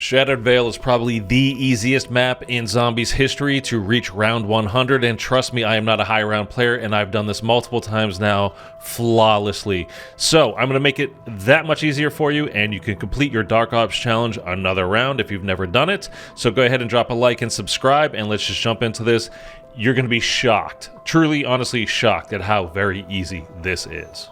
Shattered Vale is probably the easiest map in Zombies history to reach round 100, and trust me, I am not a high round player, and I've done this multiple times now flawlessly. So I'm going to make it that much easier for you, and you can complete your Dark Ops challenge another round if you've never done it. So go ahead and drop a like and subscribe, and let's just jump into this. You're going to be shocked, truly, honestly shocked at how very easy this is.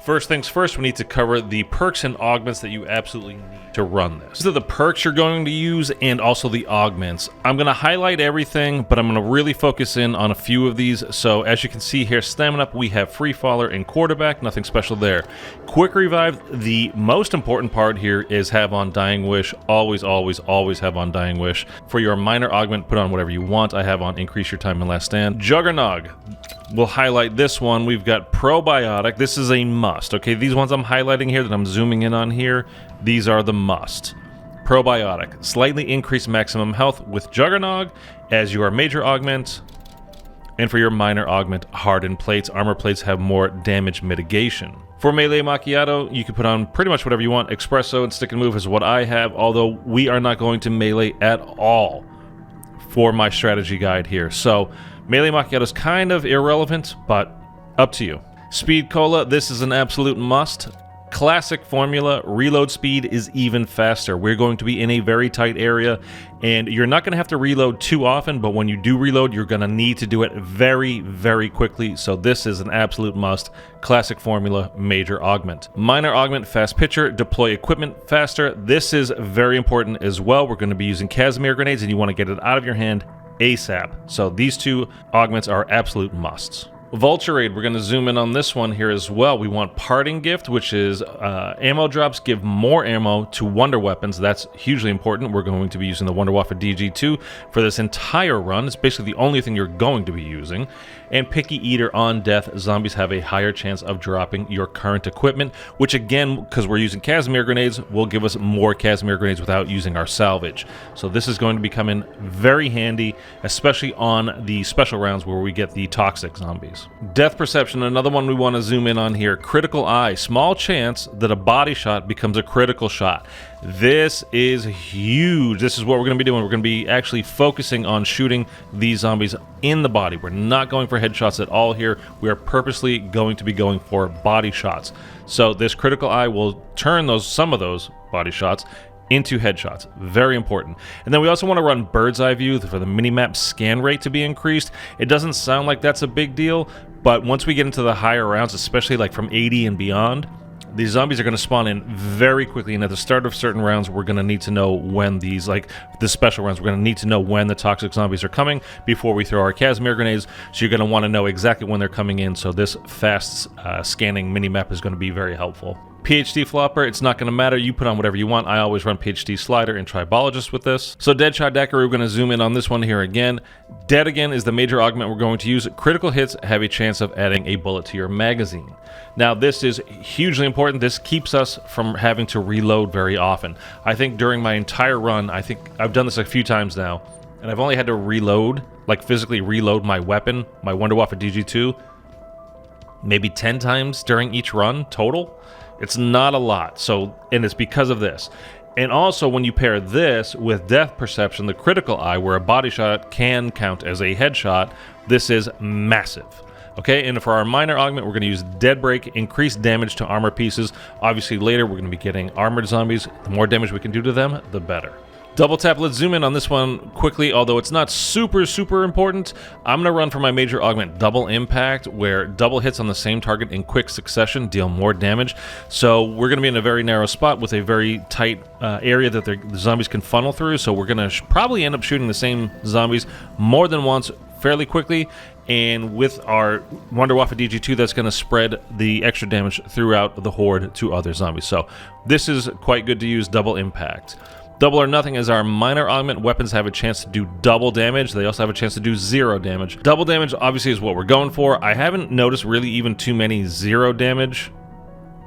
First things first, we need to cover the perks and augments that you absolutely need to run this. These are the perks you're going to use and also the augments. I'm going to highlight everything, but I'm going to really focus in on a few of these. So as you can see here, Stamina Up, we have Free Faller and Quarterback, nothing special there. Quick Revive, the most important part here is have on Dying Wish. Always, always, always have on Dying Wish. For your minor augment, put on whatever you want. I have on Increase Your Time in Last Stand. Juggernog. We'll highlight this one. We've got Probiotic. This is a must. Okay, these ones I'm highlighting here that I'm zooming in on here, these are the must. Probiotic. Slightly increase maximum health with Juggernog as your major augment. And for your minor augment, Hardened Plates. Armor Plates have more damage mitigation. For Melee Macchiato, you can put on pretty much whatever you want. Espresso and Stick and Move is what I have, although we are not going to melee at all for my strategy guide here. So Melee Macchiato is kind of irrelevant, but up to you. Speed Cola, this is an absolute must. Classic formula, reload speed is even faster. We're going to be in a very tight area, and you're not going to have to reload too often, but when you do reload, you're going to need to do it very, very quickly. So this is an absolute must. Classic formula, major augment. Minor augment, fast pitcher, deploy equipment faster. This is very important as well. We're going to be using Casimir grenades, and you want to get it out of your hand ASAP. So these two augments are absolute musts. Vulture Aid, we're going to zoom in on this one here as well. We want Parting Gift, which is ammo drops give more ammo to wonder weapons. That's hugely important. We're going to be using the Wunderwaffe DG2 for this entire run. It's basically the only thing you're going to be using. And Picky Eater, on death, zombies have a higher chance of dropping your current equipment, which again, because we're using Casimir grenades, will give us more Casimir grenades without using our salvage. So this is going to be coming very handy, especially on the special rounds where we get the toxic zombies. Death Perception, another one we want to zoom in on here. Critical Eye, small chance that a body shot becomes a critical shot. This is huge. This is what we're going to be doing. We're going to be actually focusing on shooting these zombies in the body. We're not going for headshots at all here. We are purposely going to be going for body shots. So this Critical Eye will turn some of those body shots into headshots. Very important. And then we also want to run Bird's Eye View for the minimap scan rate to be increased. It doesn't sound like that's a big deal, but once we get into the higher rounds, especially like from 80 and beyond, these zombies are going to spawn in very quickly, and at the start of certain rounds, we're going to need to know when these, like the special rounds, we're going to need to know when the toxic zombies are coming before we throw our Casimir grenades, so you're going to want to know exactly when they're coming in, so this fast scanning minimap is going to be very helpful. PhD Flopper, it's not going to matter. You put on whatever you want. I always run PhD Slider and Tribologist with this. So Deadshot Daiquiri, we're going to zoom in on this one here again. Dead again is the major augment we're going to use. Critical hits have a chance of adding a bullet to your magazine. Now this is hugely important. This keeps us from having to reload very often. I think during my entire run, I think I've done this a few times now, and I've only had to reload, like physically reload my weapon, my Wunderwaffe DG2, maybe 10 times during each run total. It's not a lot, so, and it's because of this. And also, when you pair this with Death Perception, the Critical Eye, where a body shot can count as a headshot, this is massive. Okay, and for our minor augment, we're going to use Dead Break, increase damage to armor pieces. Obviously, later, we're going to be getting armored zombies. The more damage we can do to them, the better. Double tap, let's zoom in on this one quickly, although it's not super, super important. I'm going to run for my major augment Double Impact, where double hits on the same target in quick succession deal more damage. So we're going to be in a very narrow spot with a very tight area that the zombies can funnel through, so we're going to probably end up shooting the same zombies more than once fairly quickly, and with our Wunderwaffe DG2, that's going to spread the extra damage throughout the horde to other zombies. So this is quite good to use Double Impact. Double or Nothing is our minor augment. Weapons have a chance to do double damage. They also have a chance to do 0 damage. Double damage obviously is what we're going for. I haven't noticed really even too many 0 damage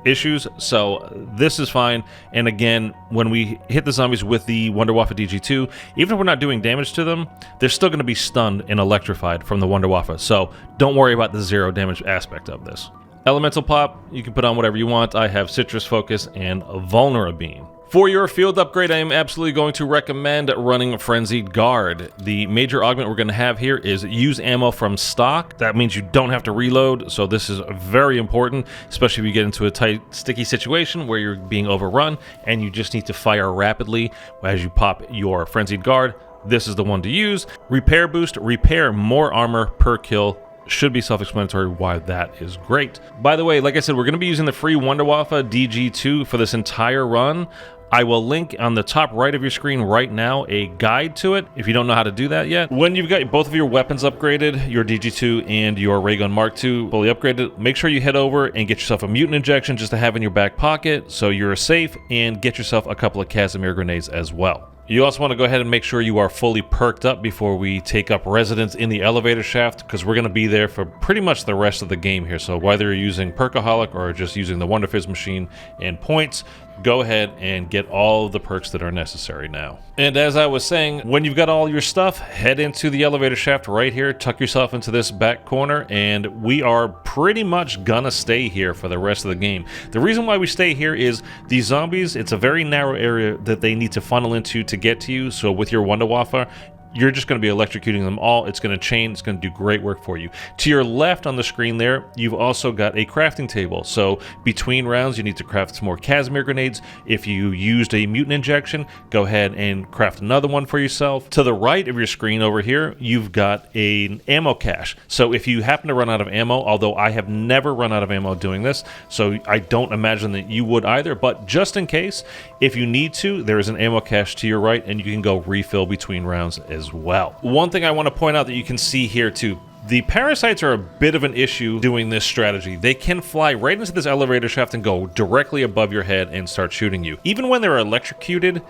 issues, so this is fine. And again, when we hit the zombies with the Wunderwaffe DG2, even if we're not doing damage to them, they're still going to be stunned and electrified from the Wunderwaffe, so don't worry about the 0 damage aspect of this. Elemental Pop, you can put on whatever you want. I have Citrus Focus and Vulnerabine. For your field upgrade, I am absolutely going to recommend running Frenzied Guard. The major augment we're going to have here is use ammo from stock. That means you don't have to reload, so this is very important, especially if you get into a tight, sticky situation where you're being overrun and you just need to fire rapidly as you pop your Frenzied Guard. This is the one to use. Repair boost, repair more armor per kill. Should be self-explanatory why that is great. By the way, like I said, we're going to be using the free Wunderwaffe DG2 for this entire run. I will link on the top right of your screen right now a guide to it if you don't know how to do that yet. When you've got both of your weapons upgraded, your DG2 and your Ray Gun Mark II fully upgraded, make sure you head over and get yourself a mutant injection just to have in your back pocket so you're safe, and get yourself a couple of Casimir grenades as well. You also want to go ahead and make sure you are fully perked up before we take up residence in the elevator shaft, because we're going to be there for pretty much the rest of the game here. So whether you're using Perkaholic or just using the Wonder Fizz machine and points, go ahead and get all of the perks that are necessary now. And as I was saying, when you've got all your stuff, head into the elevator shaft right here, tuck yourself into this back corner, and we are pretty much gonna stay here for the rest of the game. The reason why we stay here is these zombies, it's a very narrow area that they need to funnel into to get to you, so with your Wunderwaffe, you're just going to be electrocuting them all. It's going to chain. It's going to do great work for you. To your left on the screen there, you've also got a crafting table. So between rounds, you need to craft some more Casimir grenades. If you used a mutant injection, go ahead and craft another one for yourself. To the right of your screen over here, you've got an ammo cache. So if you happen to run out of ammo, although I have never run out of ammo doing this, so I don't imagine that you would either, but just in case, if you need to, there is an ammo cache to your right, and you can go refill between rounds as well. One thing I want to point out that you can see here too, the parasites are a bit of an issue doing this strategy. They can fly right into this elevator shaft and go directly above your head and start shooting you. Even when they're electrocuted,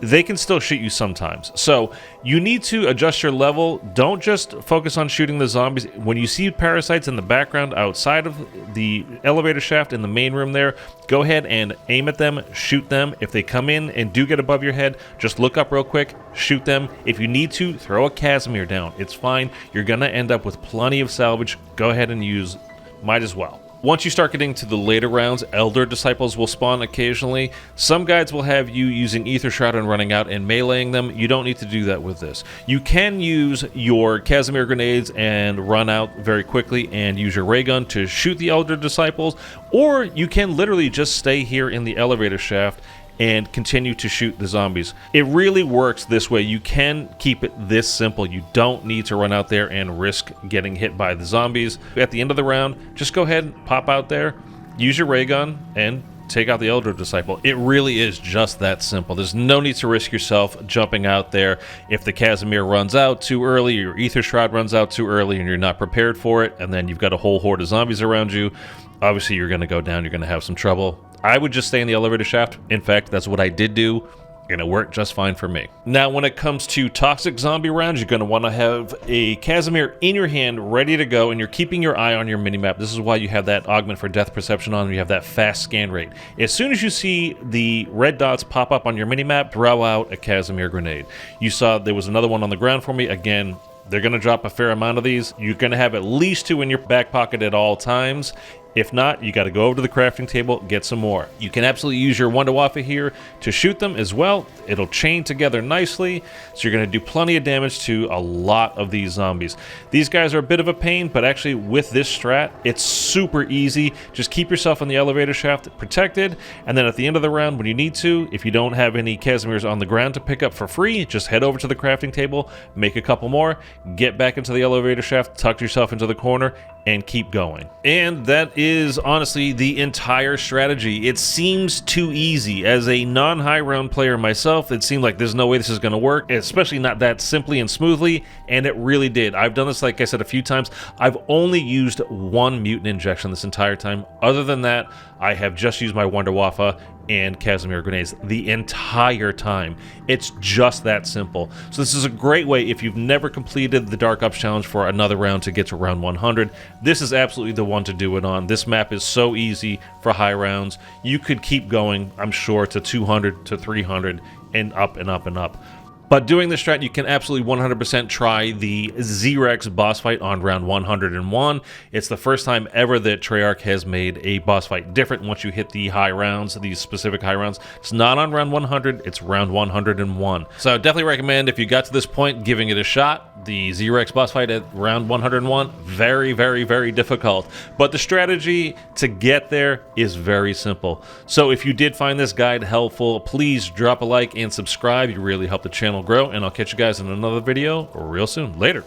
they can still shoot you sometimes. So you need to adjust your level. Don't just focus on shooting the zombies. When you see parasites in the background outside of the elevator shaft in the main room there, go ahead and aim at them, shoot them. If they come in and do get above your head, just look up real quick, shoot them. If you need to, throw a Casimir down. It's fine. You're gonna end up with plenty of salvage. Go ahead and use, might as well. Once you start getting to the later rounds, Elder Disciples will spawn occasionally. Some guides will have you using Ether Shroud and running out and meleeing them. You don't need to do that with this. You can use your Casimir grenades and run out very quickly and use your ray gun to shoot the Elder Disciples, or you can literally just stay here in the elevator shaft and continue to shoot the zombies. It really works this way. You can keep it this simple. You don't need to run out there and risk getting hit by the zombies. At the end of the round, just go ahead and pop out there, use your ray gun, and take out the Elder Disciple. It really is just that simple. There's no need to risk yourself jumping out there. If the Casimir runs out too early, or your Ether Shroud runs out too early and you're not prepared for it, and then you've got a whole horde of zombies around you, obviously you're going to go down, you're going to have some trouble. I would just stay in the elevator shaft. In fact, that's what I did do, and it worked just fine for me. Now, when it comes to toxic zombie rounds, you're going to want to have a Casimir in your hand, ready to go, and you're keeping your eye on your minimap. This is why you have that augment for death perception on, and you have that fast scan rate. As soon as you see the red dots pop up on your minimap, throw out a Casimir grenade. You saw there was another one on the ground for me. Again, they're going to drop a fair amount of these. You're going to have at least 2 in your back pocket at all times. If not, you got to go over to the crafting table, get some more. You can absolutely use your Wunderwaffe here to shoot them as well. It'll chain together nicely, so you're going to do plenty of damage to a lot of these zombies. These guys are a bit of a pain, but actually with this strat, it's super easy. Just keep yourself in the elevator shaft protected, and then at the end of the round, when you need to, if you don't have any Casimirs on the ground to pick up for free, just head over to the crafting table, make a couple more, get back into the elevator shaft, tuck yourself into the corner, and keep going. And that is honestly the entire strategy. It seems too easy. As a non-high round player myself, it seemed like there's no way this is going to work, especially not that simply and smoothly, and it really did. I've done this, like I said, a few times. I've only used 1 mutant injection this entire time. Other than that, I have just used my Wunderwaffe and Casimir grenades the entire time. It's just that simple. So this is a great way if you've never completed the Dark Ops challenge for another round to get to round 100. This is absolutely the one to do it on. This map is so easy for high rounds. You could keep going, I'm sure, to 200 to 300 and up and up and up. But doing this strat, you can absolutely 100% try the Z-Rex boss fight on round 101. It's the first time ever that Treyarch has made a boss fight different once you hit the high rounds, these specific high rounds. It's not on round 100, it's round 101. So I definitely recommend, if you got to this point, giving it a shot. The Z-Rex boss fight at round 101, very, very, very difficult. But the strategy to get there is very simple. So if you did find this guide helpful, please drop a like and subscribe. You really help the channel grow, and I'll catch you guys in another video real soon. Later.